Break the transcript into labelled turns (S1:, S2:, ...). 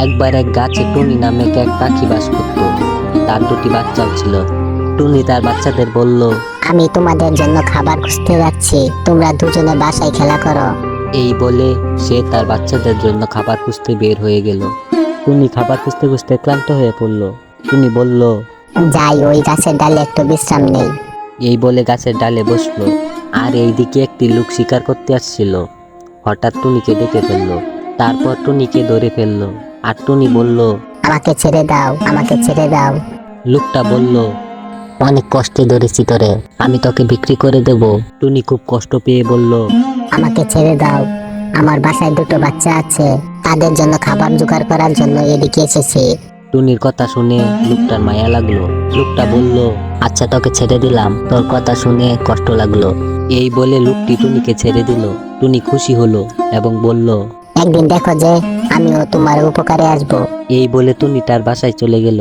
S1: একবার এক গাছে টুনি নামে এক পাখি বাস করত। তার দুটি বাচ্চাও ছিল। টুনি তার বাচ্চাদের বলল,
S2: আমি তোমাদের জন্য খাবার খুঁজতে যাচ্ছি, তোমরা দুজনে বাসায় খেলা করো।
S1: এই বলে সে তার বাচ্চাদের জন্য খাবার খুঁজতে বের হয়ে গেল। টুনি খাবার খুঁজতে খুঁজতে ক্লান্ত হয়ে পড়ল। টুনি বলল,
S2: যাই ওই গাছের ডালে একটু বিশ্রাম নেই।
S1: এই বলে গাছের ডালে বসলো। আর এইদিকে একটি লোক শিকার করতে আসছিল। হঠাৎ টুনিকে দেখে ফেললো। তারপর টুনিকে ধরে ফেললো। আর টুনি বলল,
S2: আমাকে ছেড়ে দাও, আমাকে ছেড়ে দাও।
S1: লোকটা বলল, অনেক কষ্টে ধরেছি তোরে, আমি তোকে বিক্রি করে দেব। টুনি খুব কষ্ট পেয়ে বলল,
S2: আমাকে ছেড়ে দাও, আমার বাসায় দুটো বাচ্চা আছে, তাদের জন্য খাবার জোগাড় করার জন্য এদিকে এসেছি।
S1: টুনির কথা শুনে লোকটার মায়া লাগলো। লোকটা বলল, আচ্ছা তোকে ছেড়ে দিলাম, তোর কথা শুনে কষ্ট লাগলো। এই বলে লোকটি টুনিকে ছেড়ে দিল। টুনি খুশি হলো এবং বলল,
S2: একদিন দেখো যে আমিও তোমার উপকারে আসবো।
S1: এই বলে টুনি তার বাসায় চলে গেল।